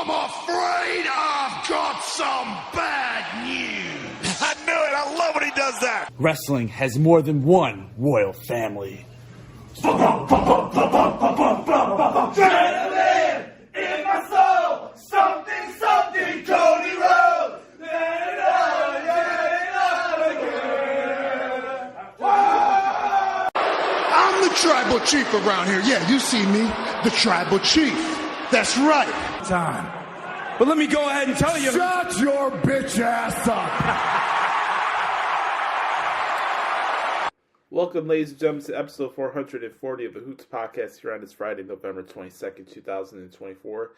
I'm afraid I've got some bad news. I knew it. I love when he does that. Wrestling has more than one royal family. Adrenaline in my soul, something, something, Cody Rhodes. I'm the tribal chief around here. Yeah, you see me, the tribal chief. That's right. Time. But let me go ahead and tell you. Shut your bitch ass up. Welcome, ladies and gentlemen, to episode 440 of the Hoots Podcast here on this Friday, November 22nd, 2024.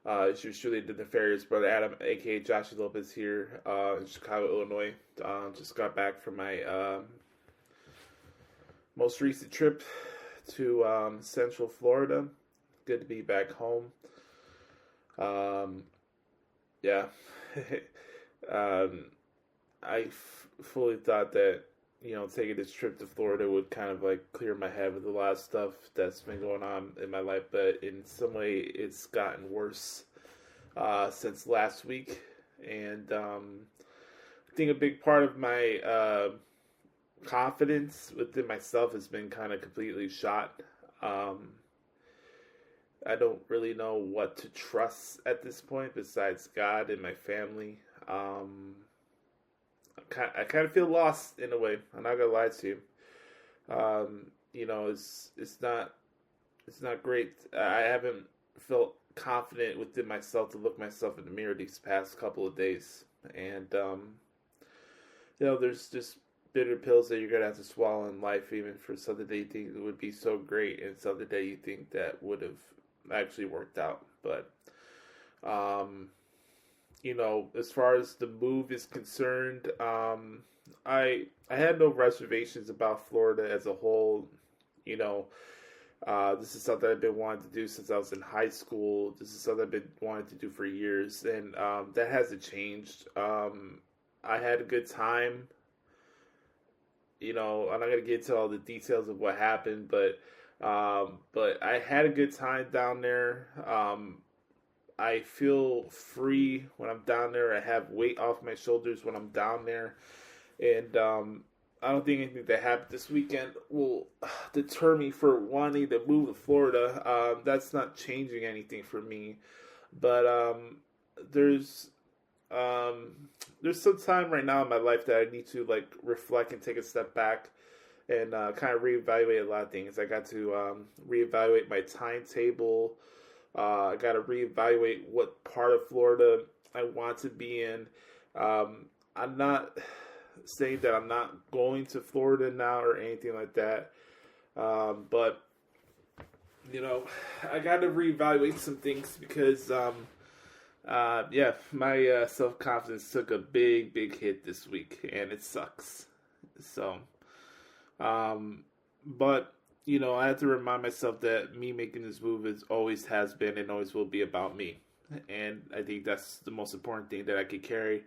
It's yours truly, the nefarious brother Adam, a.k.a. Joshie Lopez here in Chicago, Illinois. Just got back from my most recent trip to Central Florida. Good to be back home. I fully thought that, taking this trip to Florida would kind of like clear my head with a lot of stuff that's been going on in my life, but in some way it's gotten worse since last week. And I think a big part of my confidence within myself has been kind of completely shot. I don't really know what to trust at this point besides God and my family. I kind of feel lost in a way. I'm not gonna lie to you. It's not great. I haven't felt confident within myself to look myself in the mirror these past couple of days, and there's just bitter pills that you're gonna have to swallow in life, even for something that you think would be so great and something that you think that would have actually worked out. But as far as the move is concerned, I had no reservations about Florida as a whole. This is something I've been wanting to do since I was in high school. This is something I've been wanting to do for years, and that hasn't changed. I had a good time. I'm not gonna get into all the details of what happened, but I had a good time down there. I feel free when I'm down there. I have weight off my shoulders when I'm down there. And I don't think anything that happened this weekend will deter me for wanting to move to Florida. That's not changing anything for me. But there's some time right now in my life that I need to reflect and take a step back and kind of reevaluate a lot of things. I got to reevaluate my timetable. I got to reevaluate what part of Florida I want to be in. I'm not saying that I'm not going to Florida now or anything like that. But I got to reevaluate some things because, my self-confidence took a big hit this week, and it sucks. So, but I have to remind myself that me making this move always has been and always will be about me. And I think that's the most important thing that I could carry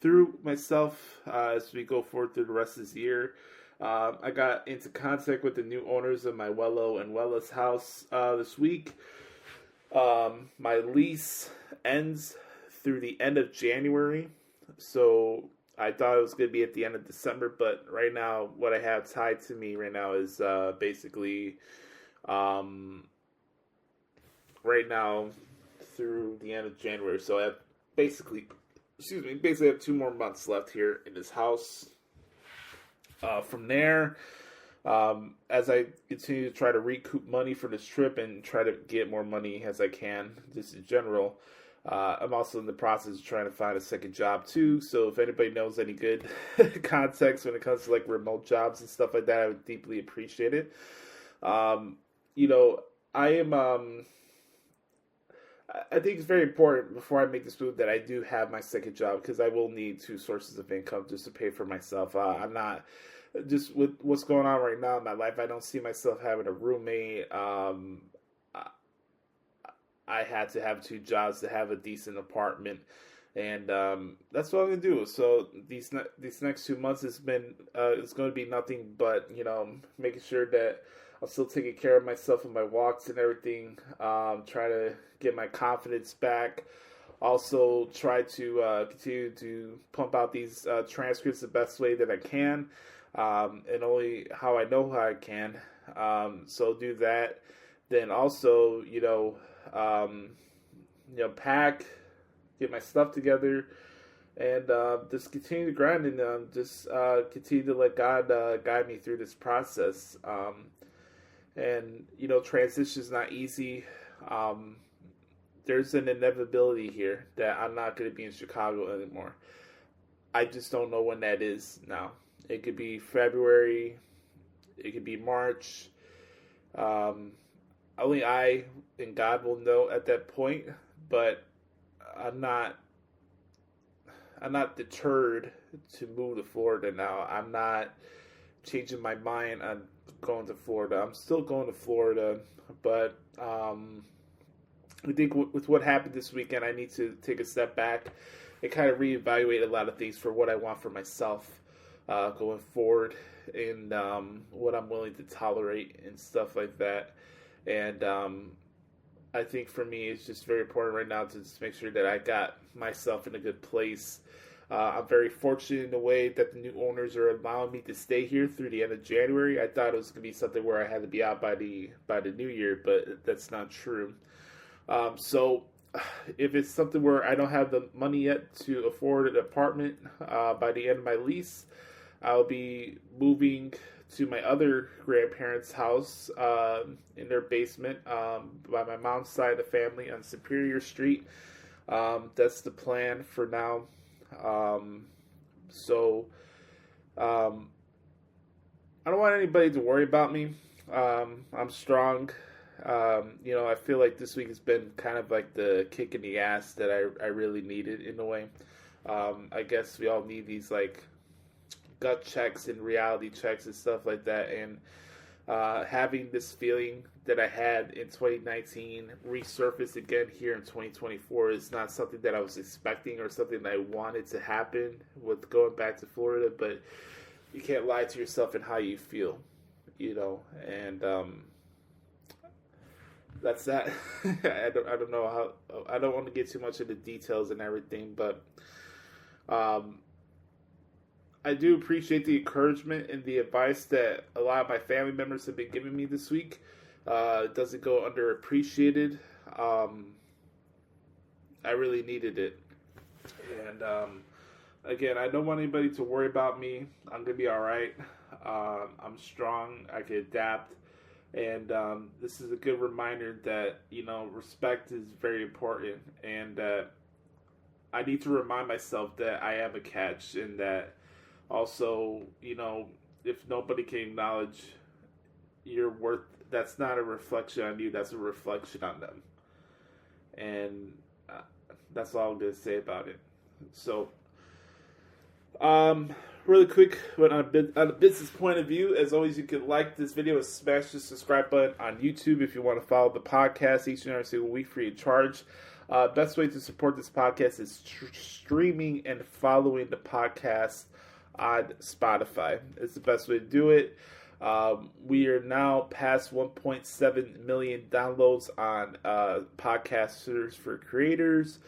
through myself as we go forward through the rest of this year. I got into contact with the new owners of my Wello and Wella's house this week. My lease ends through the end of January, so I thought it was going to be at the end of December, but right now, what I have tied to me right now is basically right now through the end of January. So I have basically have 2 more months left here in this house. From there, as I continue to try to recoup money for this trip and try to get more money as I can, just in general, I'm also in the process of trying to find a second job too. So if anybody knows any good context when it comes to remote jobs and stuff like that, I would deeply appreciate it. I think it's very important before I make this move that I do have my second job, because I will need 2 sources of income just to pay for myself. I'm not, just with what's going on right now in my life, I don't see myself having a roommate. I had to have 2 jobs to have a decent apartment, and that's what I'm gonna do. So these next 2 months it's going to be nothing but making sure that I'm still taking care of myself with my walks and everything. Try to get my confidence back. Also, try to continue to pump out these transcripts the best way that I can, and only how I know how I can. So do that. Then also, pack, get my stuff together, and just continue to grind and just continue to let God guide me through this process. And transition is not easy. There's an inevitability here that I'm not going to be in Chicago anymore. I just don't know when that is now. It could be February. It could be March. Only I and God will know at that point. But I'm not deterred to move to Florida now. I'm not changing my mind on going to Florida. I'm still going to Florida, but I think with what happened this weekend, I need to take a step back and kind of reevaluate a lot of things for what I want for myself going forward, and what I'm willing to tolerate and stuff like that. And I think for me, it's just very important right now to just make sure that I got myself in a good place. I'm very fortunate in the way that the new owners are allowing me to stay here through the end of January. I thought it was going to be something where I had to be out by the new year, but that's not true. So if it's something where I don't have the money yet to afford an apartment by the end of my lease, I'll be moving to my other grandparents' house in their basement by my mom's side of the family on Superior Street. That's the plan for now. So I don't want anybody to worry about me. I'm strong. I feel like this week has been kind of like the kick in the ass that I really needed in a way. I guess we all need these like gut checks and reality checks and stuff like that. And having this feeling that I had in 2019 resurface again here in 2024 is not something that I was expecting or something that I wanted to happen with going back to Florida. But you can't lie to yourself and how you feel, and that's that. I don't know how. I don't want to get too much into details and everything, but I do appreciate the encouragement and the advice that a lot of my family members have been giving me this week. It doesn't go underappreciated. I really needed it. And again, I don't want anybody to worry about me. I'm going to be all right. I'm strong. I can adapt. And this is a good reminder that, respect is very important. And I need to remind myself that I am a catch, and that also, if nobody can acknowledge your worth, that's not a reflection on you, that's a reflection on them. And that's all I'm going to say about it. So, really quick, but on a business point of view, as always, you can like this video and smash the subscribe button on YouTube if you want to follow the podcast each and every single week free of charge. Best way to support this podcast is streaming and following the podcast on Spotify. It's the best way to do it. We are now past 1.7 million downloads on Podcasters for Creators.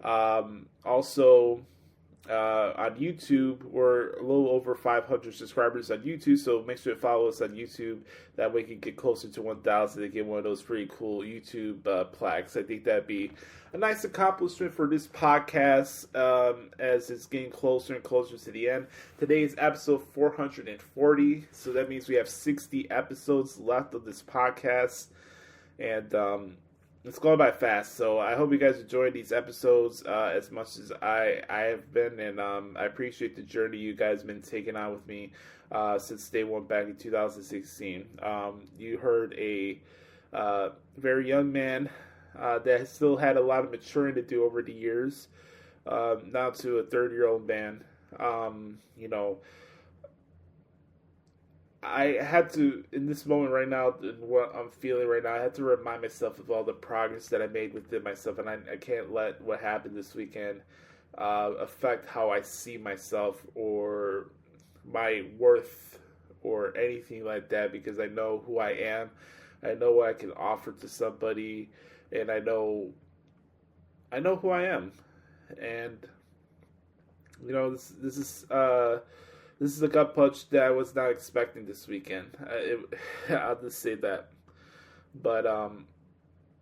Also, on YouTube, we're a little over 500 subscribers on YouTube, so make sure to follow us on YouTube. That way you can get closer to 1,000 and get one of those pretty cool YouTube plaques. I think that'd be a nice accomplishment for this podcast as it's getting closer and closer to the end. Today is episode 440, so that means we have 60 episodes left of this podcast, and it's going by fast, so I hope you guys enjoyed these episodes as much as I have been, and I appreciate the journey you guys have been taking on with me since day one back in 2016. You heard a very young man that still had a lot of maturing to do over the years, now to a 30-year-old man. I had to, in this moment right now, and what I'm feeling right now, I had to remind myself of all the progress that I made within myself, and I can't let what happened this weekend affect how I see myself or my worth or anything like that, because I know who I am. I know what I can offer to somebody, and I know who I am. And this is a gut punch that I was not expecting this weekend. I'll just say that. But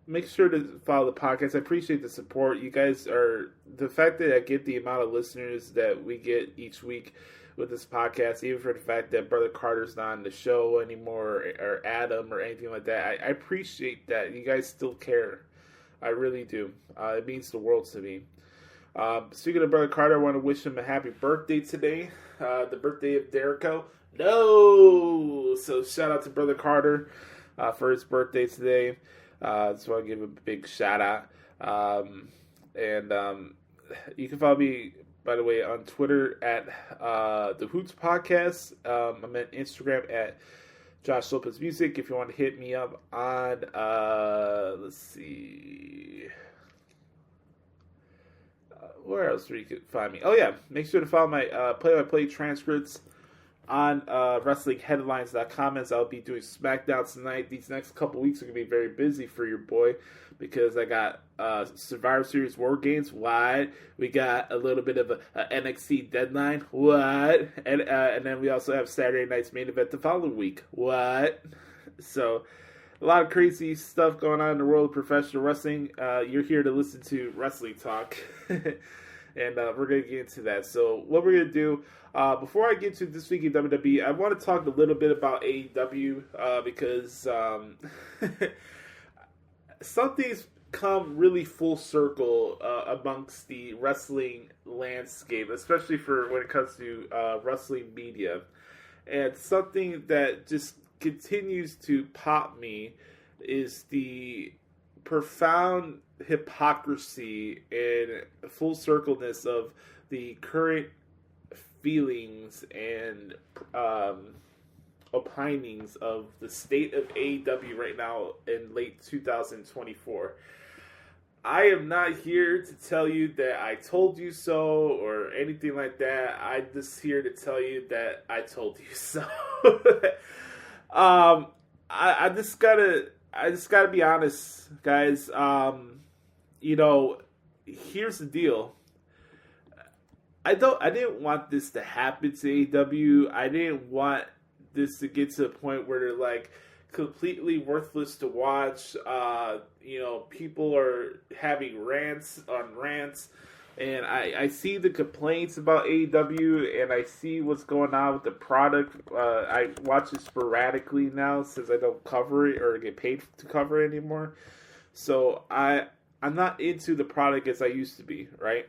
make sure to follow the podcast. I appreciate the support. You guys the fact that I get the amount of listeners that we get each week with this podcast, even for the fact that Brother Carter's not on the show anymore, or Adam, or anything like that. I appreciate that. You guys still care. I really do. It means the world to me. Speaking of Brother Carter, I want to wish him a happy birthday today. The birthday of Derico. No! So shout out to Brother Carter for his birthday today. Just want to give him a big shout out. And you can follow me, by the way, on Twitter at the Hoots Podcast. I'm on Instagram at Joshie Lopez Music. If you want to hit me up on, let's see, where else you can find me? Oh yeah, make sure to follow my play-by-play transcripts on WrestlingHeadlines.com, as I'll be doing SmackDown tonight. These next couple weeks are going to be very busy for your boy, because I got Survivor Series WarGames. What? We got a little bit of a NXT deadline. What? And then we also have Saturday night's main event the following week. What? So a lot of crazy stuff going on in the world of professional wrestling. You're here to listen to wrestling talk. And we're going to get into that. So what we're going to do, before I get to This Week in WWE, I want to talk a little bit about AEW, because something's come really full circle amongst the wrestling landscape, especially for when it comes to wrestling media. And something that just continues to pop me is the profound hypocrisy and full circleness of the current feelings and opinings of the state of AEW right now in late 2024. I am not here to tell you that I told you so or anything like that. I'm just here to tell you that I told you so. I just gotta be honest, guys. Here's the deal. I didn't want this to happen to AEW. I didn't want this to get to the point where they're like completely worthless to watch. People are having rants on rants, and I see the complaints about AEW, and I see what's going on with the product. I watch it sporadically now since I don't cover it or get paid to cover it anymore. So I'm not into the product as I used to be, right?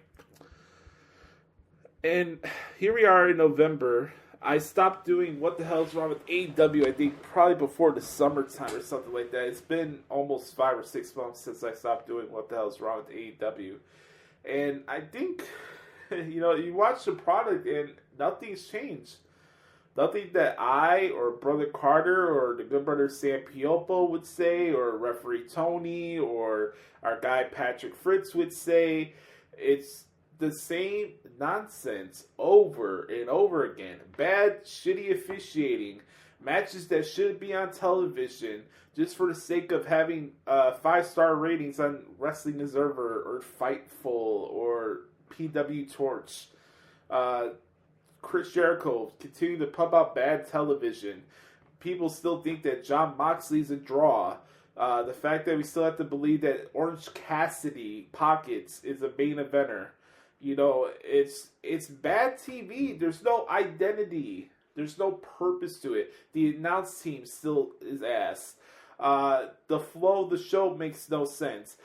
And here we are in November. I stopped doing What the Hell's Wrong with AEW, I think probably before the summertime or something like that. It's been almost 5 or 6 months since I stopped doing What the Hell's Wrong with AEW. And I think, you watch the product and nothing's changed. Nothing that I or Brother Carter or the good brother Sam Pioppo would say, or referee Tony or our guy Patrick Fritz would say. It's the same nonsense over and over again. Bad, shitty officiating. Matches that should be on television just for the sake of having 5-star ratings on Wrestling Observer or Fightful or PW Torch. Chris Jericho continuing to pump out bad television. People still think that Jon Moxley's a draw. The fact that we still have to believe that Orange Cassidy Pockets is a main eventer. It's bad TV. There's no identity. There's no purpose to it. The announce team still is ass. The flow of the show makes no sense.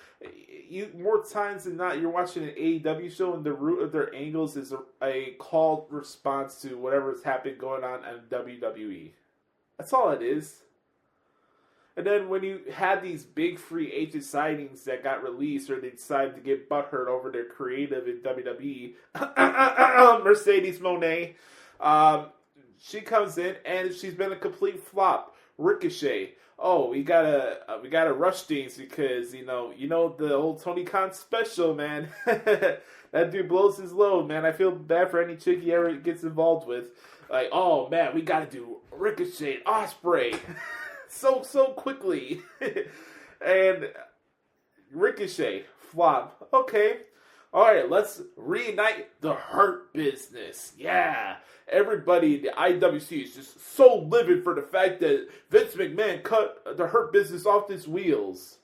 More times than not, you're watching an AEW show and the root of their angles is a called response to whatever's happening going on WWE. That's all it is. And then when you had these big free agent signings that got released, or they decided to get butthurt over their creative in WWE, Mercedes Moné, she comes in and she's been a complete flop. Ricochet. Oh, we gotta rush things because you know the old Tony Khan special, man. That dude blows his load, man. I feel bad for any chick he ever gets involved with. Like, oh man, we gotta do Ricochet, Ospreay, so quickly, and Ricochet flop. Okay, all right, let's reunite the Hurt Business. Yeah. Everybody in the IWC is just so livid for the fact that Vince McMahon cut the Hurt Business off his wheels.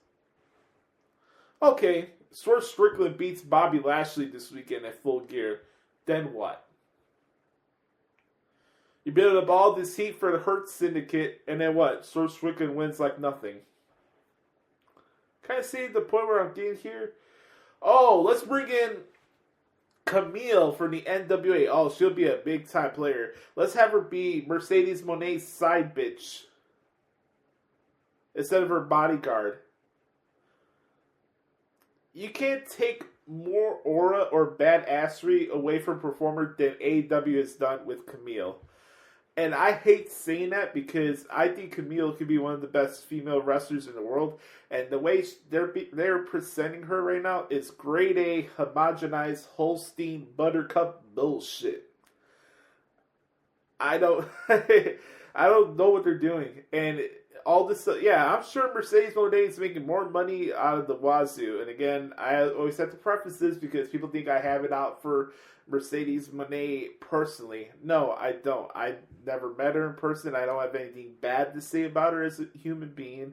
Okay, Swerve Strickland beats Bobby Lashley this weekend at Full Gear. Then what? You build up all this heat for the Hurt Syndicate, and then what? Swerve Strickland wins like nothing. Kind of see the point where I'm getting here? Oh, let's bring in Camille for the NWA. Oh, she'll be a big time player. Let's have her be Mercedes Moné's side bitch instead of her bodyguard. You can't take more aura or badassery away from a performer than AEW has done with Camille. And I hate saying that because I think Camille could be one of the best female wrestlers in the world. And the way they're presenting her right now is grade A, homogenized, Holstein, buttercup bullshit. I don't know what they're doing. And all this, I'm sure Mercedes Moné is making more money out of the wazoo. And again, I always have to preface this because people think I have it out for Mercedes Moné personally. No, I don't. I never met her in person. I don't have anything bad to say about her as a human being.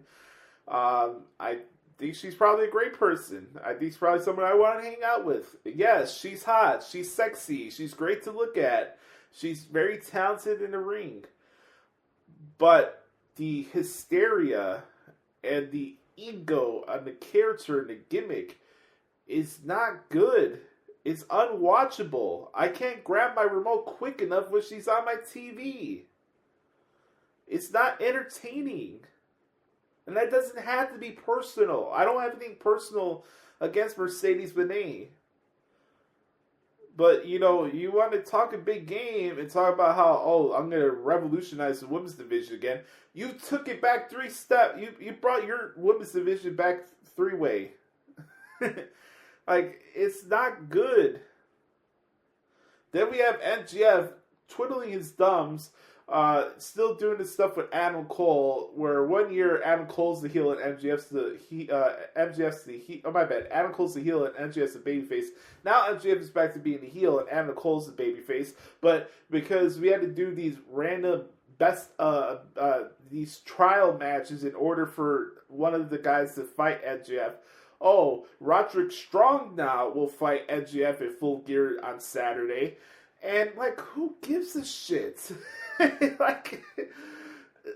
I think she's probably a great person. I think she's probably someone I want to hang out with. Yes, she's hot. She's sexy. She's great to look at. She's very talented in the ring. But the hysteria and the ego and the character and the gimmick is not good. It's unwatchable. I can't grab my remote quick enough when she's on my TV. It's not entertaining. And that doesn't have to be personal. I don't have anything personal against Mercedes Moné. But, you want to talk a big game and talk about how, I'm going to revolutionize the women's division again. You took it back 3 steps. You brought your women's division back 3-way. Like, it's not good. Then we have MJF twiddling his thumbs, still doing this stuff with Adam Cole, where 1 year Adam Cole's the heel and MJF's the heel. Oh, my bad. Adam Cole's the heel and MJF's the babyface. Now MJF is back to being the heel and Adam Cole's the babyface. But because we had to do these random these trial matches in order for one of the guys to fight MJF. Oh, Roderick Strong now will fight MJF at Full Gear on Saturday. And, who gives a shit? The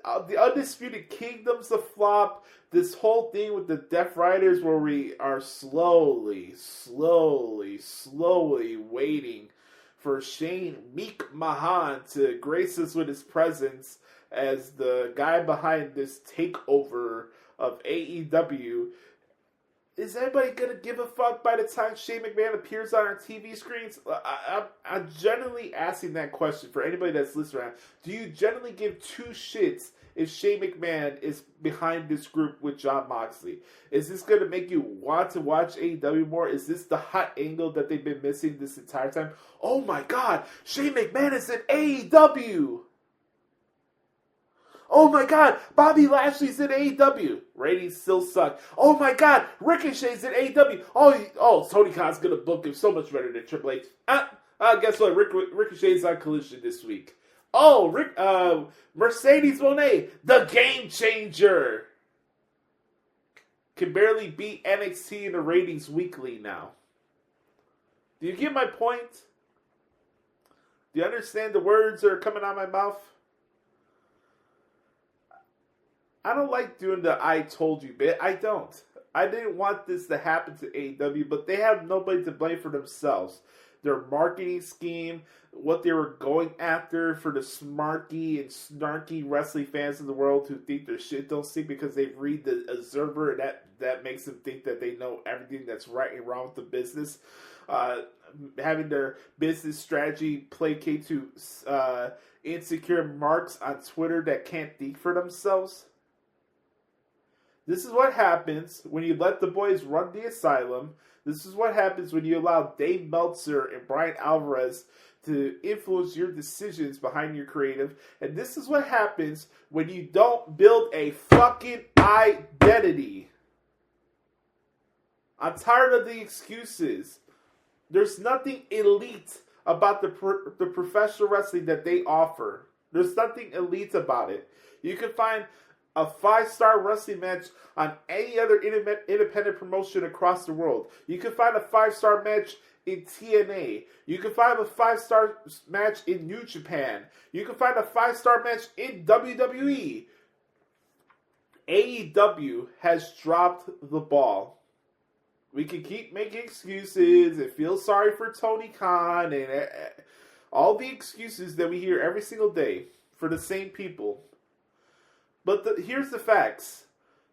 Undisputed Kingdom's a flop. This whole thing with the Death Riders where we are slowly waiting for Shane Meek Mahan to grace us with his presence as the guy behind this takeover of AEW. Is anybody going to give a fuck by the time Shane McMahon appears on our TV screens? I'm genuinely asking that question for anybody that's listening around. Do you genuinely give 2 shits if Shane McMahon is behind this group with Jon Moxley? Is this going to make you want to watch AEW more? Is this the hot angle that they've been missing this entire time? Oh my god, Shane McMahon is in AEW! Oh my god, Bobby Lashley's in AEW. Ratings still suck. Oh my god, Ricochet's in AEW. Oh, Tony Khan's gonna book him so much better than Triple H. Guess what? Ricochet's on Collision this week. Oh, Mercedes Moné, the game changer, can barely beat NXT in the ratings weekly now. Do you get my point? Do you understand the words that are coming out of my mouth? I don't like doing the I told you bit. I don't. I didn't want this to happen to AEW, but they have nobody to blame for themselves. their marketing scheme, what they were going after for the smarky and snarky wrestling fans in the world who think their shit don't stink because they read the Observer, and that makes them think that they know everything that's right and wrong with the business. Having their business strategy placate to insecure marks on Twitter that can't think for themselves. This is what happens when you let the boys run the asylum. This is what happens when you allow Dave Meltzer and Brian Alvarez to influence your decisions behind your creative. And this is what happens when you don't build a fucking identity. I'm tired of the excuses. There's nothing elite about the professional wrestling that they offer. There's nothing elite about it. You can find a 5-star wrestling match on any other independent promotion across the world. You can find a 5-star match in TNA. You can find a 5-star match in New Japan. You can find a 5-star match in WWE. AEW has dropped the ball. We can keep making excuses and feel sorry for Tony Khan and all the excuses that we hear every single day for the same people. But here's the facts.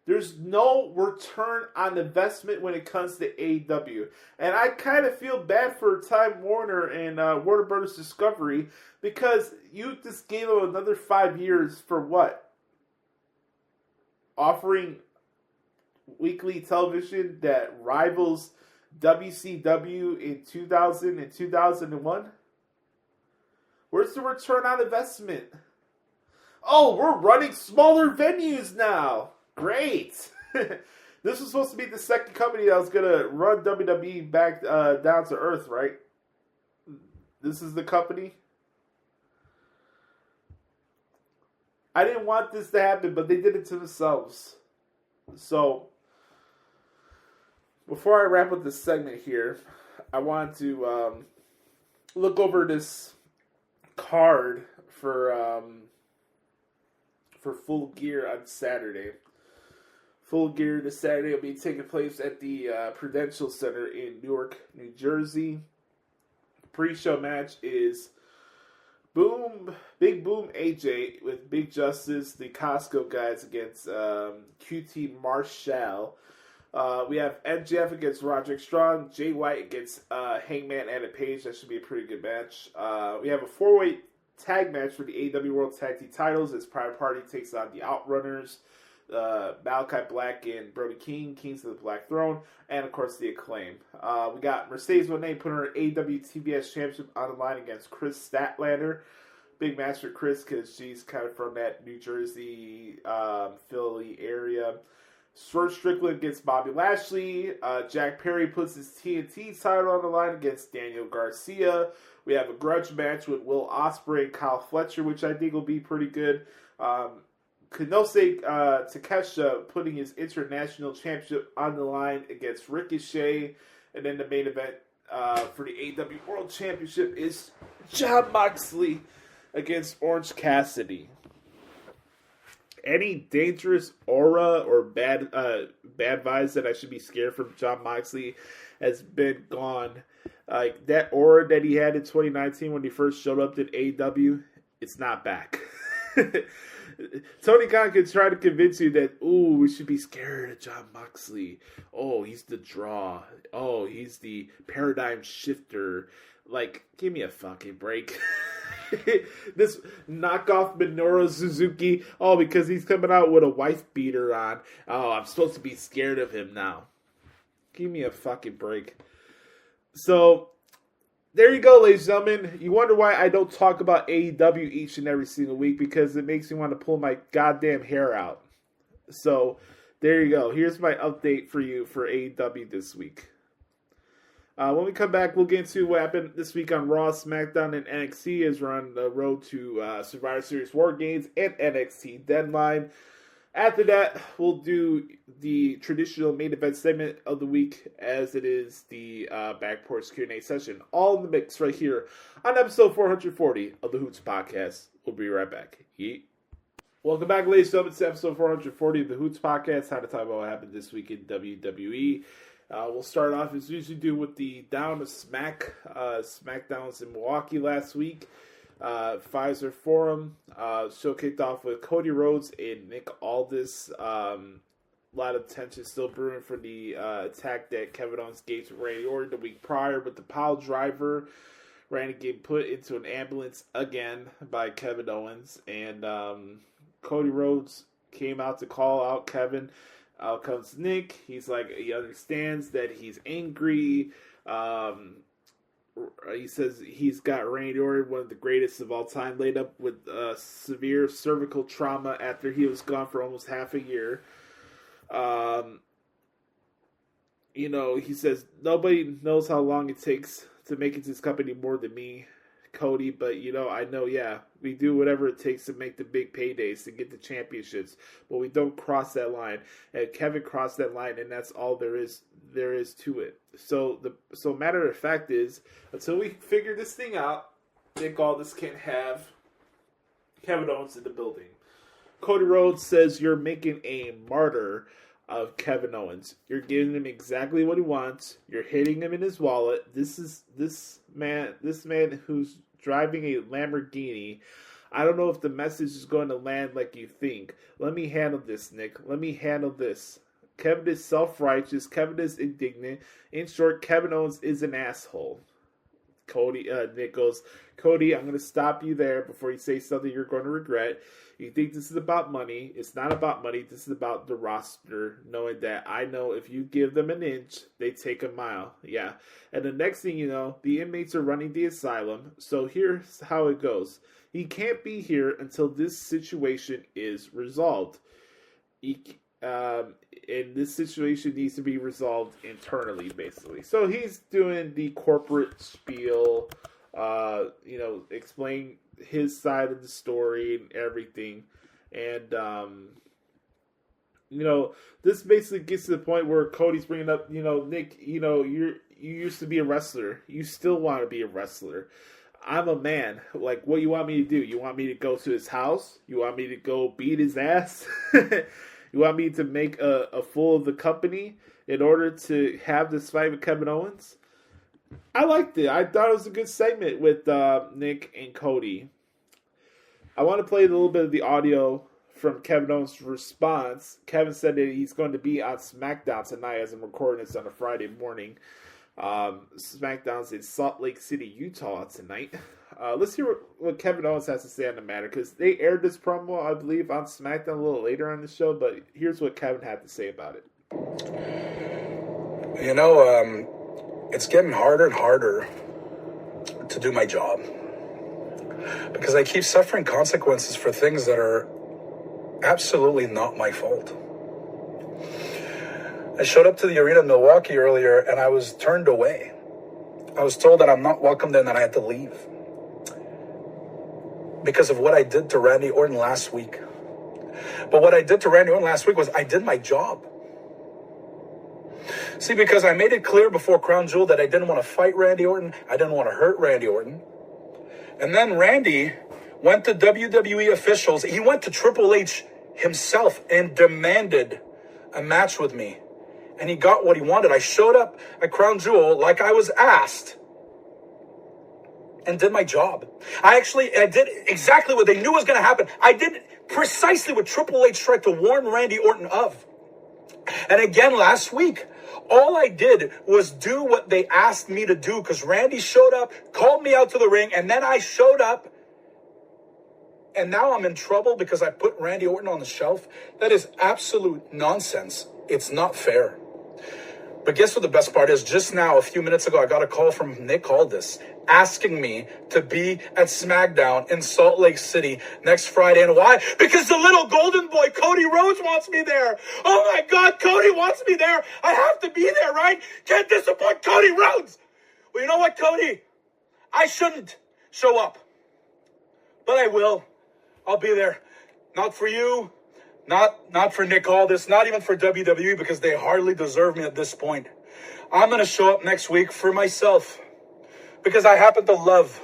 There's no return on investment when it comes to AEW. And I kind of feel bad for Time Warner and Warner Brothers Discovery because you just gave them another 5 years for what? Offering weekly television that rivals WCW in 2000 and 2001? Where's the return on investment? Oh, we're running smaller venues now. Great. This was supposed to be the second company that was going to run WWE back down to earth, right? This is the company. I didn't want this to happen, but they did it to themselves. So, before I wrap up this segment here, I want to look over this card for Full Gear on Saturday. Full Gear this Saturday will be taking place at the Prudential Center in Newark, New Jersey. Pre-show match is Big Boom AJ with Big Justice, the Costco guys against QT Marshall. We have MJF against Roderick Strong, Jay White against Hangman Adam Page. That should be a pretty good match. We have a 4-way tag match for the AEW World Tag Team titles as Private Party takes on the Outrunners, Malachi Black and Brody King, Kings of the Black Throne, and of course the Acclaim. We got Mercedes Moné putting her AEW TBS Championship on the line against Chris Statlander. Big match for Chris because she's kind of from that New Jersey, Philly area. Swerve Strickland against Bobby Lashley. Jack Perry puts his TNT title on the line against Daniel Garcia. We have a grudge match with Will Ospreay and Kyle Fletcher, which I think will be pretty good. Kanose Takeshita putting his international championship on the line against Ricochet. And then the main event for the AEW World Championship is Jon Moxley against Orange Cassidy. Any dangerous aura or bad vibes that I should be scared from Jon Moxley has been gone. Like that aura that he had in 2019 when he first showed up at AEW, it's not back. Tony Khan can try to convince you that, ooh, we should be scared of Jon Moxley. Oh, he's the draw. Oh, he's the paradigm shifter. Like, give me a fucking break. This knockoff Minoru Suzuki, oh, because he's coming out with a wife beater on. Oh, I'm supposed to be scared of him now. Give me a fucking break. So, there you go, ladies and gentlemen. You wonder why I don't talk about AEW each and every single week, because it makes me want to pull my goddamn hair out. So, there you go. Here's my update for you for AEW this week. When we come back, we'll get into what happened this week on Raw, SmackDown, and NXT as we're on the road to Survivor Series WarGames and NXT Deadline. After that, we'll do the traditional main event segment of the week as it is the Back Porch Q&A session. All in the mix right here on episode 440 of the Hoots Podcast. We'll be right back. Yeet. Welcome back, ladies and gentlemen, to episode 440 of the Hoots Podcast. Time to talk about what happened this week in WWE. We'll start off as we usually do with the Down to SmackDowns in Milwaukee last week. Pfizer Forum show kicked off with Cody Rhodes and Nick Aldis. A lot of tension still brewing for the attack that Kevin Owens gave to Randy Orton the week prior, but the pile driver, Randy getting put into an ambulance again by Kevin Owens, and Cody Rhodes came out to call out Kevin. Out comes Nick. He's like, he understands that he's angry. He says he's got Randy Orton, one of the greatest of all time, laid up with severe cervical trauma after he was gone for almost half a year. He says nobody knows how long it takes to make it to this company more than me, Cody, but I know, we do whatever it takes to make the big paydays, to get the championships, but we don't cross that line. And Kevin crossed that line, and that's all there is to it. So matter of fact is, until we figure this thing out, Nick Aldis can't have Kevin Owens in the building. Cody Rhodes says you're making a martyr of Kevin Owens. You're giving him exactly what he wants. You're hitting him in his wallet. This man who's driving a Lamborghini. I don't know if the message is going to land like you think. Let me handle this, Nick. Let me handle this. Kevin is self-righteous. Kevin is indignant. In short, Kevin Owens is an asshole. Nick goes, Cody, I'm going to stop you there before you say something you're going to regret. You think this is about money. It's not about money. This is about the roster, knowing that I know if you give them an inch, they take a mile. Yeah. And the next thing you know, the inmates are running the asylum. So here's how it goes. He can't be here until this situation is resolved. And this situation needs to be resolved internally, basically. So he's doing the corporate spiel, explain his side of the story and everything. And, this basically gets to the point where Cody's bringing up, Nick, you used to be a wrestler. You still want to be a wrestler. I'm a man. Like, what you want me to do? You want me to go to his house? You want me to go beat his ass? You want me to make a fool of the company in order to have this fight with Kevin Owens? I liked it. I thought it was a good segment with Nick and Cody. I want to play a little bit of the audio from Kevin Owens' response. Kevin said that he's going to be on SmackDown tonight as I'm recording this on a Friday morning. SmackDown's in Salt Lake City, Utah tonight. Let's hear what Kevin Owens has to say on the matter, because they aired this promo, I believe, on SmackDown a little later on the show, but here's what Kevin had to say about it. It's getting harder and harder to do my job because I keep suffering consequences for things that are absolutely not my fault. I showed up to the arena in Milwaukee earlier and I was turned away. I was told that I'm not welcome there and that I had to leave because of what I did to Randy Orton last week. But what I did to Randy Orton last week was I did my job. See, because I made it clear before Crown Jewel that I didn't want to fight Randy Orton. I didn't want to hurt Randy Orton. And then Randy went to WWE officials. He went to Triple H himself and demanded a match with me. And he got what he wanted. I showed up at Crown Jewel like I was asked and did my job. I did exactly what they knew was going to happen. I did precisely what Triple H tried to warn Randy Orton of. And again, last week, all I did was do what they asked me to do because Randy showed up, called me out to the ring, and then I showed up. And now I'm in trouble because I put Randy Orton on the shelf. That is absolute nonsense. It's not fair. But guess what the best part is? Just now, a few minutes ago, I got a call from Nick Aldis asking me to be at SmackDown in Salt Lake City next Friday. And why? Because the little golden boy, Cody Rhodes, wants me there. Oh my God, Cody wants me there. I have to be there, right? Can't disappoint Cody Rhodes. Well, you know what, Cody? I shouldn't show up. But I will. I'll be there. Not for you. Not for Nick Aldis, not even for WWE, because they hardly deserve me at this point. I'm going to show up next week for myself because I happen to love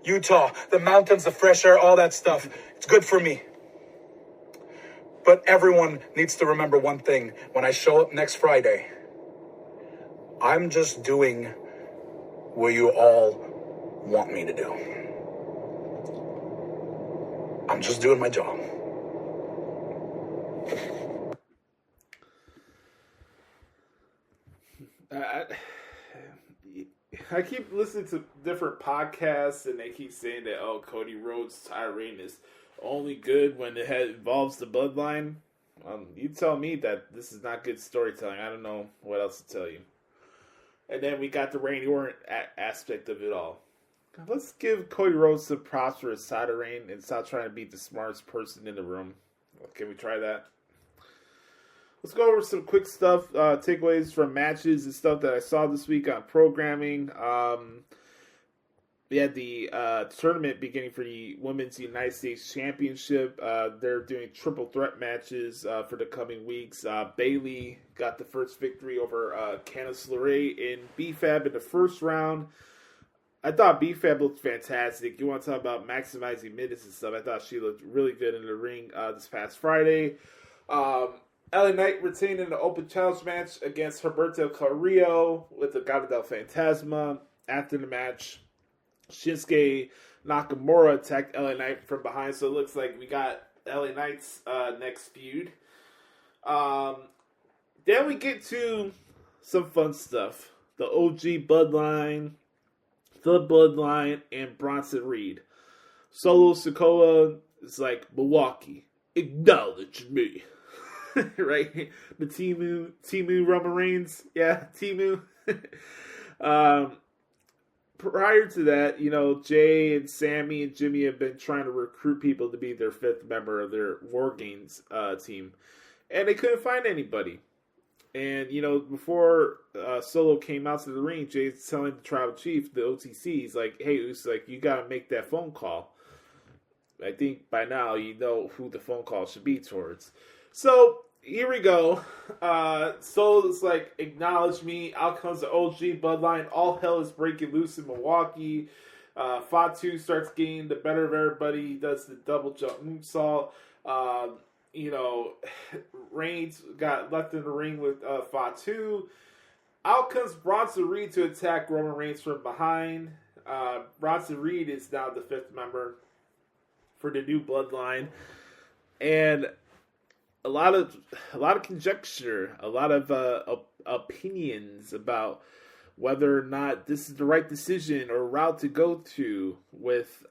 Utah, the mountains, the fresh air, all that stuff. It's good for me. But everyone needs to remember one thing. When I show up next Friday, I'm just doing what you all want me to do. I'm just doing my job. I keep listening to different podcasts, and they keep saying that, oh, Cody Rhodes' tirade is only good when it involves the bloodline. You tell me that this is not good storytelling. I don't know what else to tell you. And then we got the Randy Orton aspect of it all. Let's give Cody Rhodes some props for his title reign and stop trying to be the smartest person in the room. Can we try that? Let's go over some quick stuff, takeaways from matches and stuff that I saw this week on programming. We had the tournament beginning for the Women's United States Championship. They're doing triple threat matches for the coming weeks. Bayley got the first victory over Candice LeRae in B-Fab in the first round. I thought B-Fab looked fantastic. You want to talk about maximizing minutes and stuff. I thought she looked really good in the ring this past Friday. LA Knight retained in the open challenge match against Humberto Carrillo with the Legado del Fantasma. After the match, Shinsuke Nakamura attacked LA Knight from behind, so it looks like we got LA Knight's next feud. Then we get to some fun stuff. The OG Bloodline, the Bloodline, and Bronson Reed. Solo Sikoa is like, Milwaukee, acknowledge me. Right? The Timu Roman Reigns. Yeah, Timu. Prior to that, Jay and Sammy and Jimmy have been trying to recruit people to be their fifth member of their WarGames team. And they couldn't find anybody. And, before Solo came out to the ring, Jay's telling the tribal chief, the OTC, he's like, hey, it's like, you got to make that phone call. I think by now you know who the phone call should be towards. So, here we go. Solo's like, acknowledge me. Out comes the OG Bloodline. All hell is breaking loose in Milwaukee. Fatu starts getting the better of everybody. He does the double jump moonsault. Reigns got left in the ring with Fatu. Out comes Bronson Reed to attack Roman Reigns from behind. Bronson Reed is now the fifth member for the new Bloodline. And a lot of conjecture, a lot of opinions about whether or not this is the right decision or route to go to with,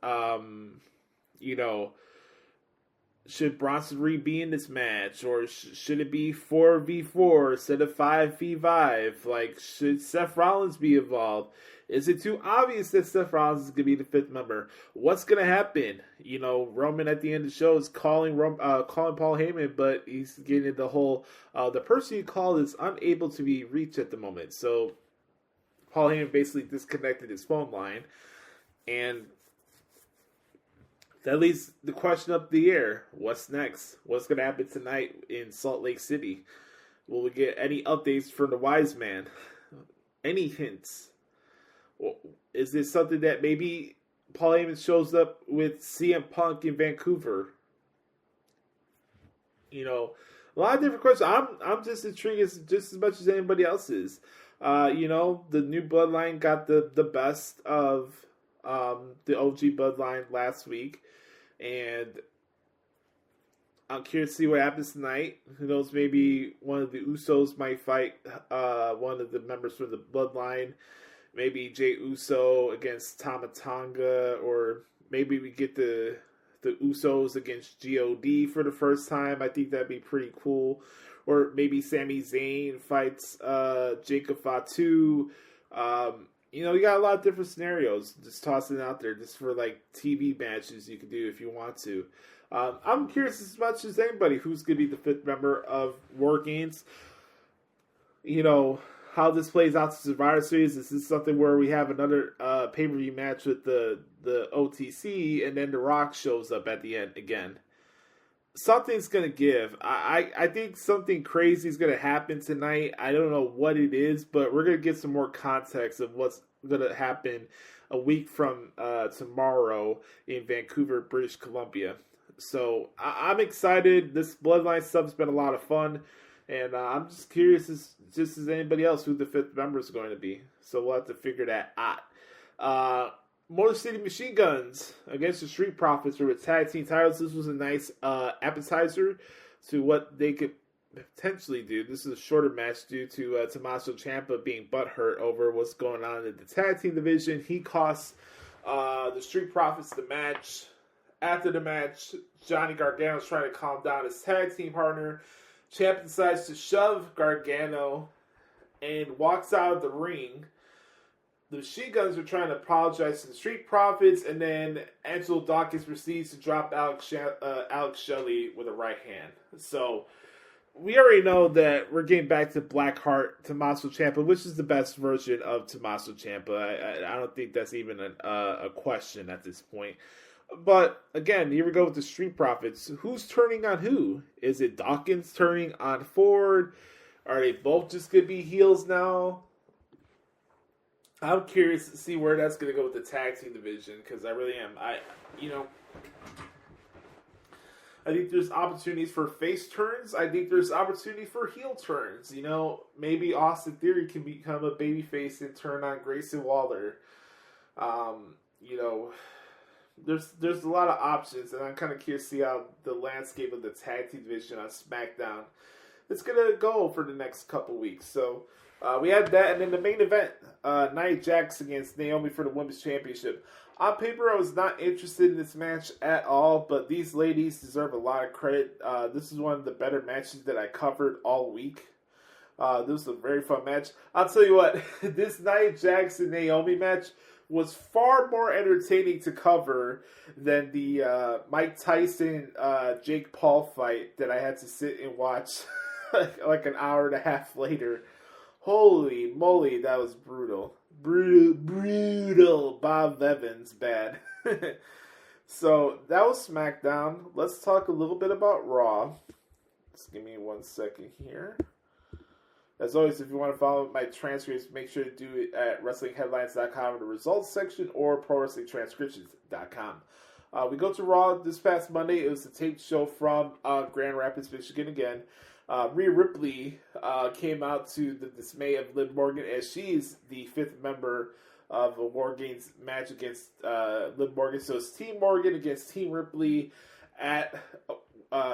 should Bronson Reed be in this match, or should it be 4v4 instead of 5v5? Like, should Seth Rollins be involved? Is it too obvious that Seth Rollins is going to be the fifth member? What's going to happen? Roman at the end of the show is calling Paul Heyman, but he's getting the whole, the person he called is unable to be reached at the moment. So Paul Heyman basically disconnected his phone line, and that leaves the question up in the air. What's next? What's going to happen tonight in Salt Lake City? Will we get any updates from the wise man? Any hints? Is this something that maybe Paul Heyman shows up with CM Punk in Vancouver? A lot of different questions. I'm just intrigued just as much as anybody else is. The new Bloodline got the best of the OG Bloodline last week, and I'm curious to see what happens tonight. Who knows, maybe one of the Usos might fight one of the members from the Bloodline. Maybe Jey Uso against Tama Tonga, or maybe we get the Usos against God for the first time. I think that'd be pretty cool. Or maybe Sami Zayn fights Jacob Fatu. You got a lot of different scenarios. Just tossing it out there just for like TV matches you can do if you want to. I'm curious as much as anybody who's going to be the fifth member of WarGames. How this plays out to Survivor Series. This is something where we have another pay-per-view match with the OTC, and then The Rock shows up at the end again. Something's going to give. I think something crazy is going to happen tonight. I don't know what it is, but we're going to get some more context of what's going to happen a week from tomorrow in Vancouver, British Columbia. So I'm excited. This Bloodline stuff's been a lot of fun. And I'm just curious, just as anybody else, who the fifth member is going to be. So we'll have to figure that out. Motor City Machine Guns against the Street Profits for the tag team titles. This was a nice appetizer to what they could potentially do. This is a shorter match due to Tommaso Ciampa being butthurt over what's going on in the tag team division. He costs the Street Profits the match. After the match, Johnny Gargano is trying to calm down his tag team partner. Ciampa decides to shove Gargano and walks out of the ring. The Machine Guns are trying to apologize to the Street Profits, and then Angelo Dawkins proceeds to drop Alex Shelley with a right hand. So we already know that we're getting back to Blackheart Tommaso Ciampa, which is the best version of Tommaso Ciampa. I don't think that's even a question at this point. But, again, here we go with the Street Profits. Who's turning on who? Is it Dawkins turning on Ford? Are they both just going to be heels now? I'm curious to see where that's going to go with the tag team division, because I really am. I think there's opportunities for face turns. I think there's opportunity for heel turns. Maybe Austin Theory can become a babyface and turn on Grayson Waller. There's a lot of options, and I'm kind of curious to see how the landscape of the tag team division on SmackDown is going to go for the next couple weeks. So we had that, and then the main event, Nia Jax against Naomi for the Women's Championship. On paper, I was not interested in this match at all, but these ladies deserve a lot of credit. This is one of the better matches that I covered all week. This was a very fun match. I'll tell you what, this Nia Jax and Naomi match was far more entertaining to cover than the Mike Tyson Jake Paul fight that I had to sit and watch like an hour and a half later. Holy moly, that was brutal. Brutal. Bob Evans, bad. So, that was SmackDown. Let's talk a little bit about Raw. Just give me 1 second here. As always, if you want to follow my transcripts, make sure to do it at WrestlingHeadlines.com in the results section or ProWrestlingTranscriptions.com. We go to Raw this past Monday. It was a taped show from Grand Rapids, Michigan again. Rhea Ripley came out to the dismay of Liv Morgan, as she is the fifth member of a WarGames match against Liv Morgan. So it's Team Morgan against Team Ripley at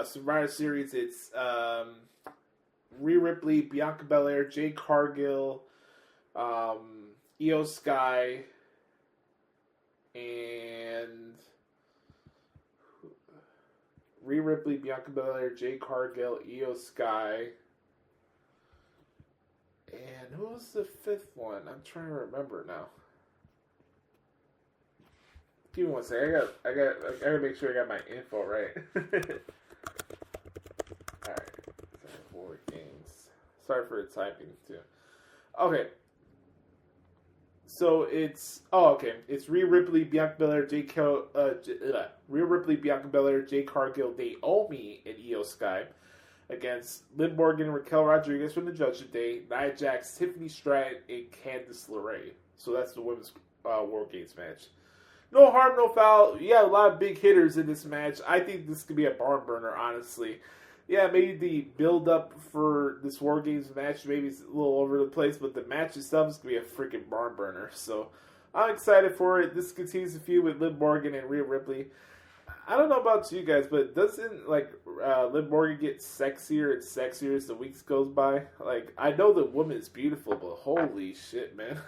Survivor Series. It's Rhea Ripley, Bianca Belair, Jade Cargill, Io Sky, and Rhea Ripley, Bianca Belair, Jade Cargill, Io Sky, and who was the fifth one? I'm trying to remember now. Give me 1 second. I gotta make sure I got my info right. Alright. WarGames. Sorry for the typing too. Okay. So it's It's Rhea Ripley, Bianca Belair, Rhea Ripley, Bianca Belair, Jade Cargill, Naomi, and Io Sky against Liv Morgan and Raquel Rodriguez from the Judgment Day, Nia Jax, Tiffany Stratton, and Candice LeRae. So that's the women's WarGames match. No harm, no foul. You got a lot of big hitters in this match. I think this could be a barn burner, honestly. Yeah, maybe the build-up for this WarGames match maybe is a little over the place, but the match itself is going to be a freaking barn burner. So I'm excited for it. This continues the feud with Liv Morgan and Rhea Ripley. I don't know about you guys, but doesn't Liv Morgan get sexier and sexier as the weeks goes by? I know the woman is beautiful, but holy shit, man.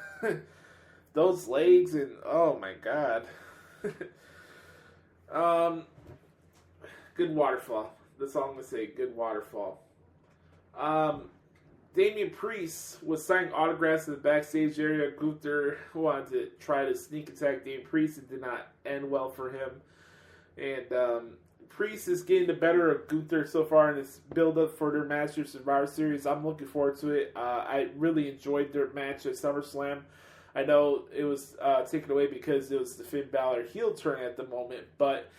Those legs and oh my god. Good waterfall. That's all I'm going to say. Good waterfall. Damian Priest was signing autographs in the backstage area. Gunther wanted to try to sneak attack Damian Priest. It did not end well for him. And Priest is getting the better of Gunther so far in this build-up for their match for Survivor Series. I'm looking forward to it. I really enjoyed their match at SummerSlam. I know it was taken away because it was the Finn Balor heel turn at the moment, but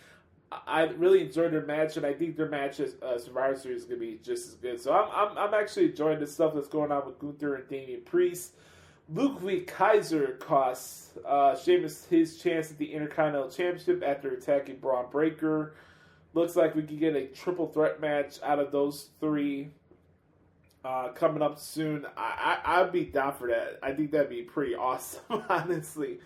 I really enjoyed their match, and I think their match at Survivor Series is going to be just as good. So I'm actually enjoying the stuff that's going on with Gunther and Damian Priest. Ludwig Kaiser costs Sheamus his chance at the Intercontinental Championship after attacking Braun Breaker. Looks like we could get a triple threat match out of those three. coming up soon. I'd be down for that. I think that'd be pretty awesome, honestly.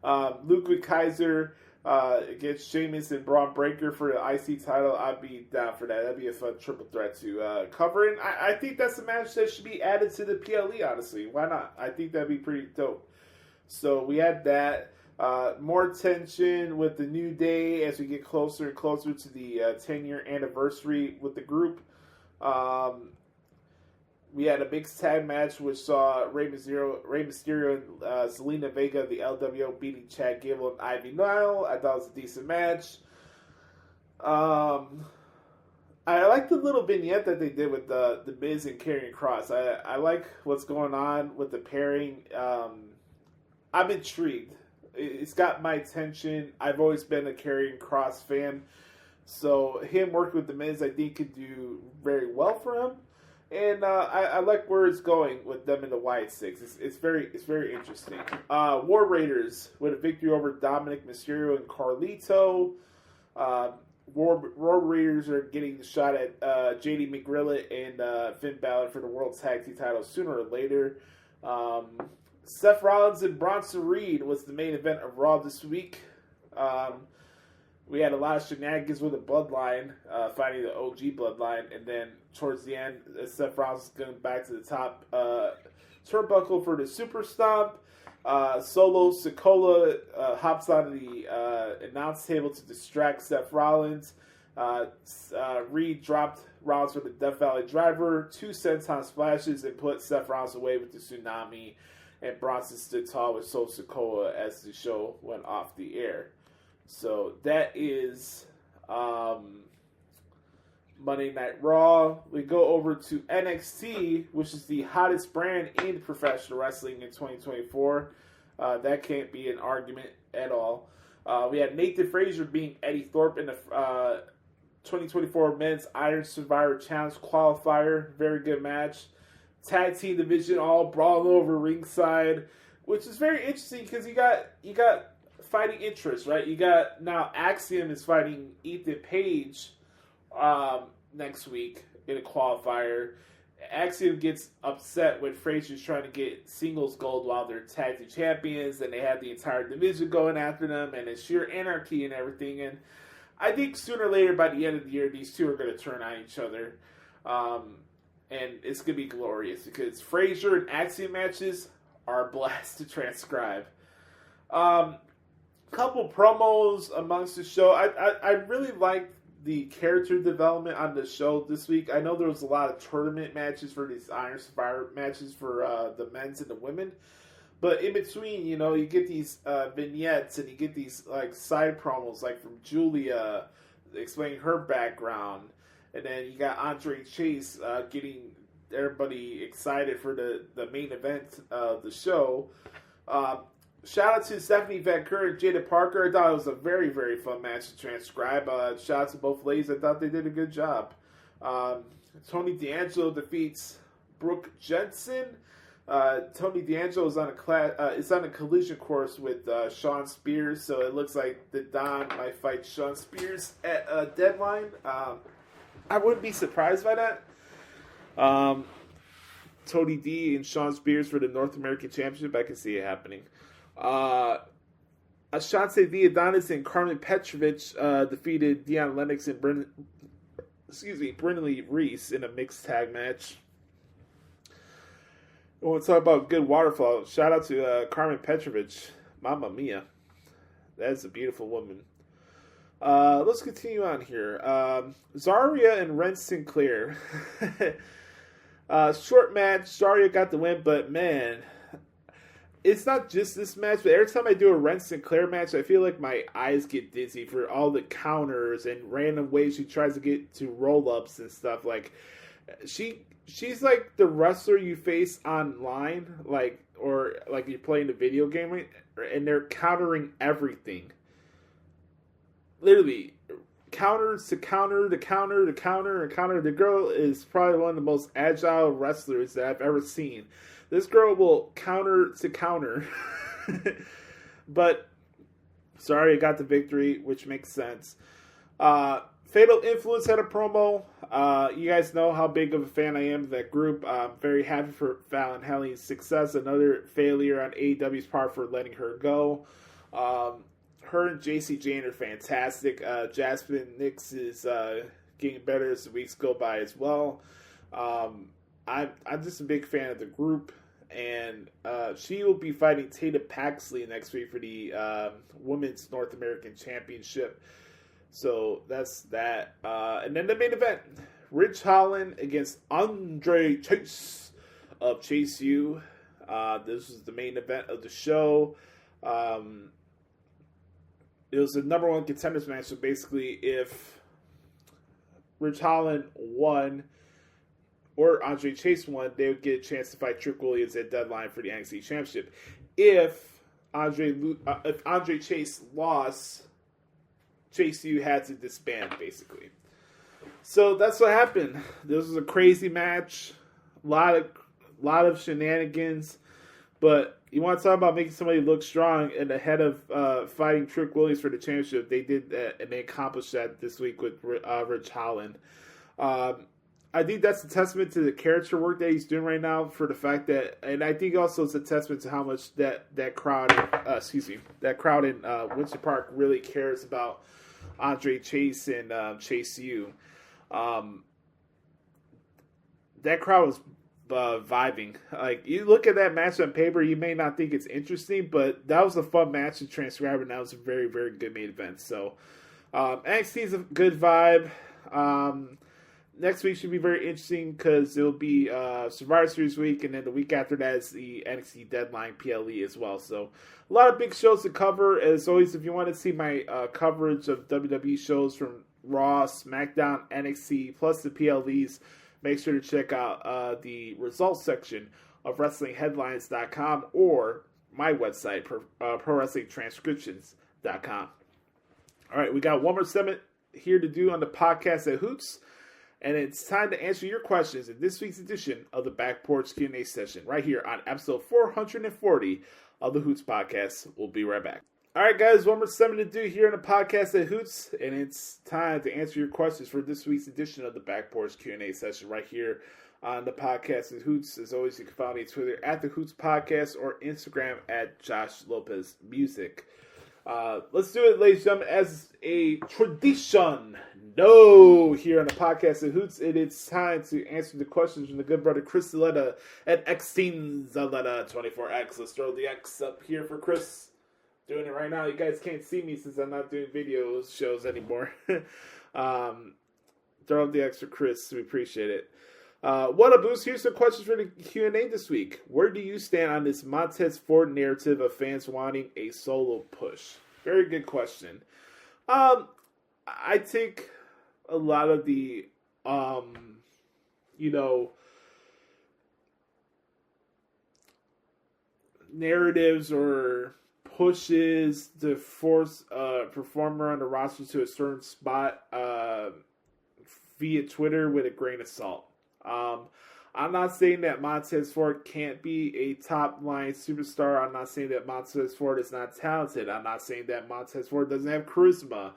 Luke Kaiser against Sheamus and Braun Breaker for the IC title. I'd be down for that. That'd be a fun triple threat to cover. And I think that's a match that should be added to the PLE, honestly. Why not? I think that'd be pretty dope. So we had that. More tension with the New Day as we get closer and closer to the 10-year anniversary with the group. We had a mixed tag match which saw Rey Mysterio and Zelina Vega of the LWO beating Chad Gable and Ivy Nile. I thought it was a decent match. I like the little vignette that they did with the Miz and Karrion Kross. I like what's going on with the pairing. I'm intrigued. It's got my attention. I've always been a Karrion Kross fan. So him working with the Miz, I think, could do very well for him. And I like where it's going with them in the Wyatt Six. It's very interesting. War Raiders with a victory over Dominic Mysterio and Carlito. War Raiders are getting the shot at JD McGrillet and Finn Balor for the World Tag Team titles sooner or later. Seth Rollins and Bronson Reed was the main event of Raw this week. We had a lot of shenanigans with the Bloodline, fighting the OG Bloodline, and then towards the end, Seth Rollins going back to the top turnbuckle for the Super Stomp. Solo Sikoa hops onto the announce table to distract Seth Rollins. Reed dropped Rollins with the Death Valley Driver, 2 senton splashes, and put Seth Rollins away with the Tsunami. And Bronson stood tall with Solo Sikoa as the show went off the air. So that is Monday Night Raw. We go over to NXT, which is the hottest brand in professional wrestling in 2024. That can't be an argument at all. We had Nathan Frazier beating Eddie Thorpe in the 2024 Men's Iron Survivor Challenge qualifier. Very good match. Tag team division all brawling over ringside, which is very interesting because you got fighting interest, right? You got now Axiom is fighting Ethan Page next week in a qualifier. Axiom gets upset when Frazier's trying to get singles gold while they're tag team champions, and they have the entire division going after them, and it's sheer anarchy and everything. And I think sooner or later, by the end of the year, these two are going to turn on each other. And it's going to be glorious because Frazier and Axiom matches are a blast to transcribe. Couple promos amongst the show. I really liked the character development on the show this week. I know there was a lot of tournament matches for these Iron Survivor matches for the men's and the women. But in between, you get these vignettes and you get these like side promos like from Julia explaining her background. And then you got Andre Chase getting everybody excited for the main event of the show. Shout out to Stephanie Van Keur and Jada Parker. I thought it was a very, very fun match to transcribe. Shout out to both ladies. I thought they did a good job. Tony D'Angelo defeats Brooke Jensen. Tony D'Angelo is on a collision course with Sean Spears, so it looks like the Don might fight Sean Spears at a Deadline. I wouldn't be surprised by that. Tony D and Sean Spears for the North American Championship. I can see it happening. Ashante V. Adonis and Carmen Petrovich defeated Deion Lennox and Brindley Reese in a mixed tag match. I want to talk about good waterfall. Shout out to Carmen Petrovich. Mamma mia. That's a beautiful woman. Let's continue on here. Zarya and Ren Sinclair. Short match. Zarya got the win, but man, it's not just this match, but every time I do a Ren Sinclair match, I feel like my eyes get dizzy for all the counters and random ways she tries to get to roll-ups and stuff. Like, she's like the wrestler you face online, or you're playing a video game, and they're countering everything. Literally, counters to counter to counter to counter and counter. The girl is probably one of the most agile wrestlers that I've ever seen. This girl will counter to counter. But, sorry, I got the victory, which makes sense. Fatal Influence had a promo. You guys know how big of a fan I am of that group. I'm very happy for Fallon Helling's success. Another failure on AEW's part for letting her go. Her and JC Jane are fantastic. Jasmine Nix is getting better as the weeks go by as well. I'm just a big fan of the group. And she will be fighting Tatum Paxley next week for the Women's North American Championship. So that's that. And then the main event, Ridge Holland against Andre Chase of Chase U. This was the main event of the show. It was the number one contenders match. So basically, if Ridge Holland won or Andre Chase won, they would get a chance to fight Trick Williams at Deadline for the NXT Championship. If Andre Chase lost, Chase U had to disband, basically. So that's what happened. This was a crazy match, a lot of shenanigans. But you want to talk about making somebody look strong and ahead of fighting Trick Williams for the championship? They did that, and they accomplished that this week with Ridge Holland. I think that's a testament to the character work that he's doing right now. For the fact that, and I think also it's a testament to how much that crowd in Winter Park really cares about Andre Chase and Chase U. That crowd was vibing. Like, you look at that match on paper, you may not think it's interesting, but that was a fun match to transcribe, and that was a very, very good main event. So NXT is a good vibe. Next week should be very interesting because it'll be Survivor Series week, and then the week after that is the NXT Deadline PLE as well. So a lot of big shows to cover. As always, if you want to see my coverage of WWE shows from Raw, SmackDown, NXT, plus the PLEs, make sure to check out the results section of WrestlingHeadlines.com or my website, ProWrestlingTranscriptions.com. All right, we got one more segment here to do on the podcast at Hoots. And it's time to answer your questions in this week's edition of the Back Porch Q&A session right here on episode 440 of the Hoots Podcast. We'll be right back. All right, guys, one more segment to do here on the podcast at Hoots, and it's time to answer your questions for this week's edition of the Back Porch Q&A session right here on the podcast at Hoots. As always, you can follow me on Twitter at the Hoots Podcast or Instagram at Josh Lopez Music. Let's do it, ladies and gentlemen, as a tradition. No, here on the podcast at Hoots, it's time to answer the questions from the good brother Chris Zaletta at XTeamZaletta24X. Let's throw the X up here for Chris. Doing it right now. You guys can't see me since I'm not doing shows anymore. Throw up the X for Chris. We appreciate it. What up, Boost? Here's some questions for the Q&A this week. Where do you stand on this Montez Ford narrative of fans wanting a solo push? Very good question. I think a lot of the, narratives or pushes to force a performer on the roster to a certain spot via Twitter with a grain of salt. I'm not saying that Montez Ford can't be a top-line superstar. I'm not saying that Montez Ford is not talented. I'm not saying that Montez Ford doesn't have charisma.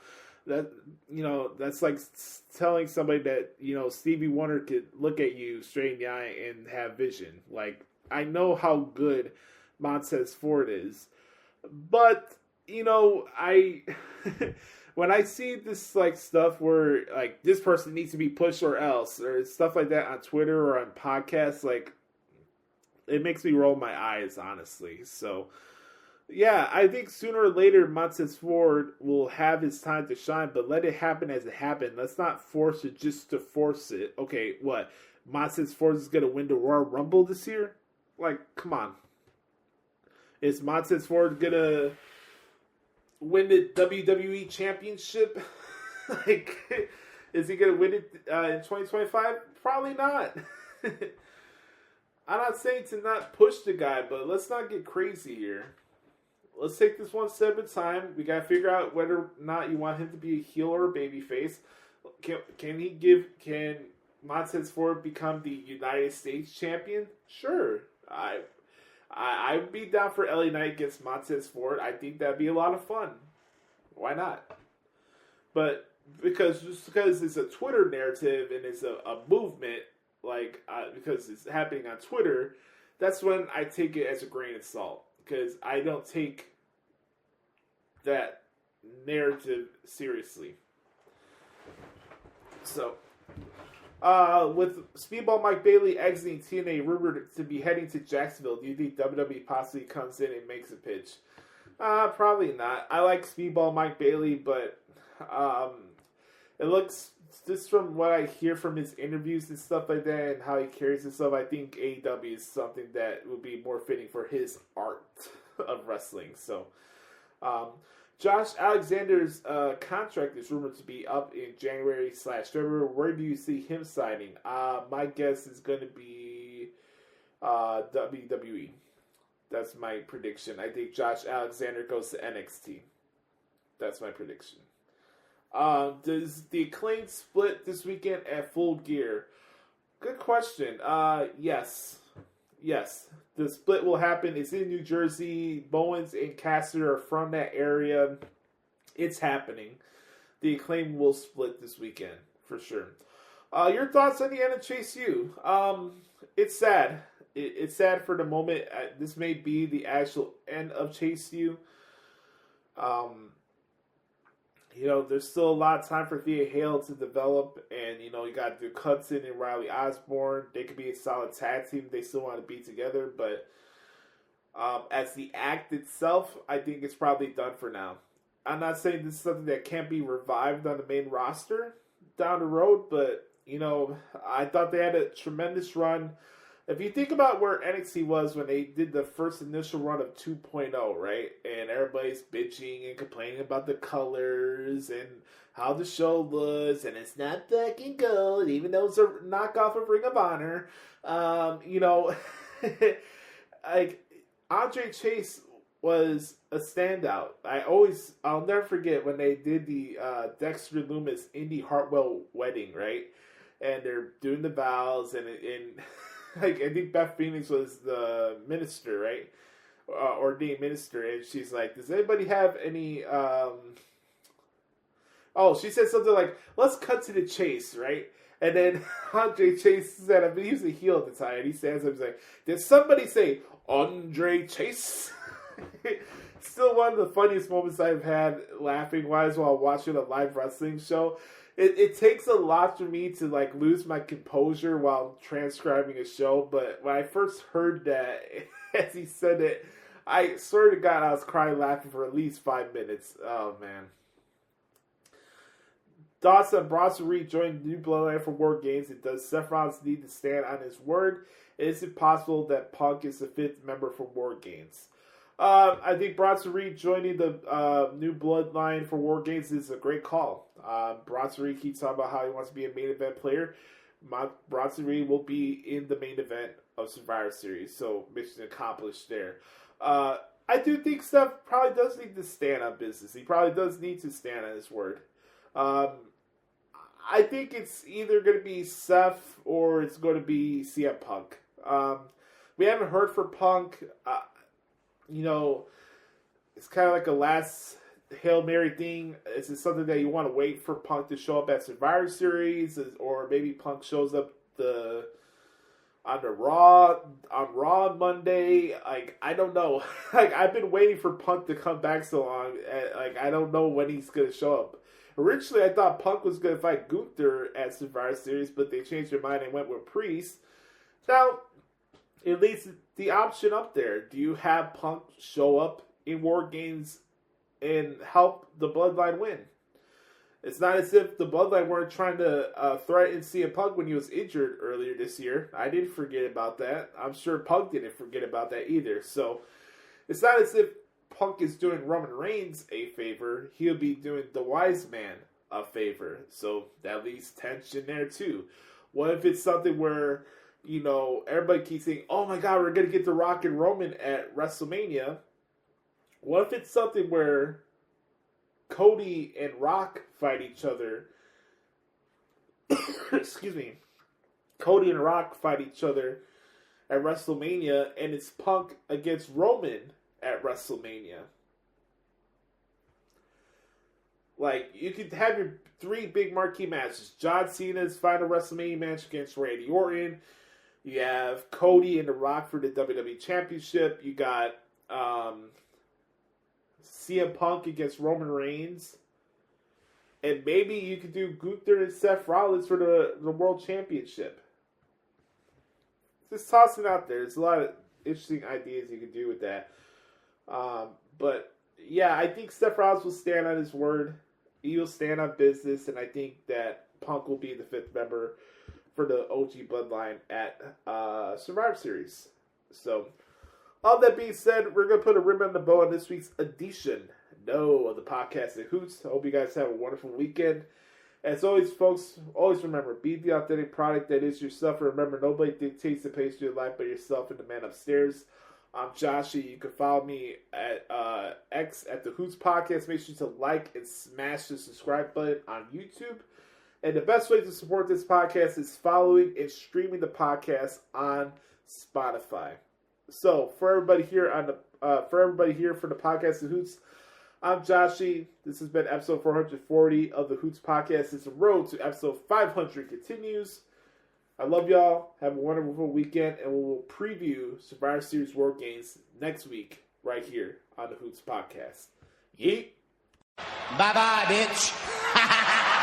That's like telling somebody that, Stevie Wonder could look at you straight in the eye and have vision. Like, I know how good Montez Ford is. But, when I see this, stuff where, this person needs to be pushed or else, or stuff like that on Twitter or on podcasts, it makes me roll my eyes, honestly. So, yeah, I think sooner or later Montez Ford will have his time to shine, but let it happen as it happened. Let's not force it just to force it. Okay, what? Montez Ford is going to win the Royal Rumble this year? Come on. Is Montez Ford going to win the WWE Championship? Is he going to win it in 2025? Probably not. I'm not saying to not push the guy, but let's not get crazy here. Let's take this one step at a time. We got to figure out whether or not you want him to be a heel or a babyface. Can Montez Ford become the United States champion? Sure. I'd be down for LA Knight against Montez Ford. I think that'd be a lot of fun. Why not? But because it's a Twitter narrative and it's a movement, because it's happening on Twitter, that's when I take it as a grain of salt, because I don't take that narrative seriously. So, with Speedball Mike Bailey exiting TNA, rumored to be heading to Jacksonville, do you think WWE possibly comes in and makes a pitch? Probably not. I like Speedball Mike Bailey, but it looks, just from what I hear from his interviews and stuff like that and how he carries himself, I think AEW is something that would be more fitting for his art of wrestling. So, Josh Alexander's contract is rumored to be up in January/February. Where do you see him signing? My guess is going to be WWE. That's my prediction. I think Josh Alexander goes to NXT. That's my prediction. Does the Acclaim split this weekend at Full Gear? Good question. Yes. The split will happen. It's in New Jersey. Bowens and Cassidy are from that area. It's happening. The Acclaim will split this weekend, for sure. Your thoughts on the end of Chase U? It's sad. It's sad for the moment. This may be the actual end of Chase U. There's still a lot of time for Thea Hale to develop, and, you got Duke Hudson and Riley Osborne. They could be a solid tag team. They still want to be together, but as the act itself, I think it's probably done for now. I'm not saying this is something that can't be revived on the main roster down the road, but, I thought they had a tremendous run. If you think about where NXT was when they did the first initial run of 2.0, right? And everybody's bitching and complaining about the colors and how the show was, and it's not fucking gold, even though it's a knockoff of Ring of Honor. Like, Andre Chase was a standout. I'll never forget when they did the Dexter Lumis Indy Hartwell wedding, right? And they're doing the vows, and I think Beth Phoenix was the minister, right? Ordained minister, and she's like, does anybody have any, she said something like, let's cut to the chase, right? And then Andre Chase said, I mean, he was a heel at the time, and he stands up and he's like, did somebody say Andre Chase? Still one of the funniest moments I've had laughing-wise while watching a live wrestling show. It takes a lot for me to lose my composure while transcribing a show, but when I first heard that, as he said it, I swear to God I was crying laughing for at least 5 minutes. Oh man. Thoughts on Bronson Reed joining the new Bloodline for WarGames, and does Seth Rollins need to stand on his word? Is it possible that Punk is the 5th member for WarGames? I think Bronson Reed joining the new Bloodline for WarGames is a great call. Bronson Reed keeps talking about how he wants to be a main event player. Bronson Reed will be in the main event of Survivor Series, so mission accomplished there. I do think Seth probably does need to stand on business. He probably does need to stand on his word. I think it's either going to be Seth or it's going to be CM Punk. We haven't heard from Punk. It's kind of like a last Hail Mary thing. Is it something that you want to wait for Punk to show up at Survivor Series, or maybe Punk shows up on Raw on Monday? I don't know. I've been waiting for Punk to come back so long. I don't know when he's gonna show up. Originally, I thought Punk was gonna fight Gunther at Survivor Series, but they changed their mind and went with Priest. Now, it leaves the option up there. Do you have Punk show up in WarGames and help the Bloodline win? It's not as if the Bloodline weren't trying to threaten CM Punk when he was injured earlier this year. I didn't forget about that. I'm sure Punk didn't forget about that either. So it's not as if Punk is doing Roman Reigns a favor. He'll be doing the wise man a favor. So that leaves tension there too. What if it's something where, everybody keeps saying, oh my God, we're going to get The Rock and Roman at WrestleMania. What if it's something where Cody and Rock fight each other? Excuse me. Cody and Rock fight each other at WrestleMania, and it's Punk against Roman at WrestleMania. Like, you could have your 3 big marquee matches. John Cena's final WrestleMania match against Randy Orton. You have Cody and The Rock for the WWE Championship. You got CM Punk against Roman Reigns. And maybe you could do Gunther and Seth Rollins for the World Championship. Just tossing out there. There's a lot of interesting ideas you could do with that. But, yeah, I think Seth Rollins will stand on his word. He will stand on business. And I think that Punk will be the 5th member for the OG Bloodline at Survivor Series. So, all that being said, we're going to put a ribbon on the bow on this week's edition of the podcast at Hoots. I hope you guys have a wonderful weekend. As always, folks, always remember, be the authentic product that is yourself. And remember, nobody dictates the pace of your life but yourself and the man upstairs. I'm Joshie. You can follow me at X at the Hoots Podcast. Make sure to like and smash the subscribe button on YouTube. And the best way to support this podcast is following and streaming the podcast on Spotify. So, for everybody here for the podcast at Hoots, I'm Joshie. This has been episode 440 of the Hoots Podcast. It's a road to episode 500 continues. I love y'all. Have a wonderful weekend, and we will preview Survivor Series WarGames next week right here on the Hoots Podcast. Yeet. Bye-bye, bitch.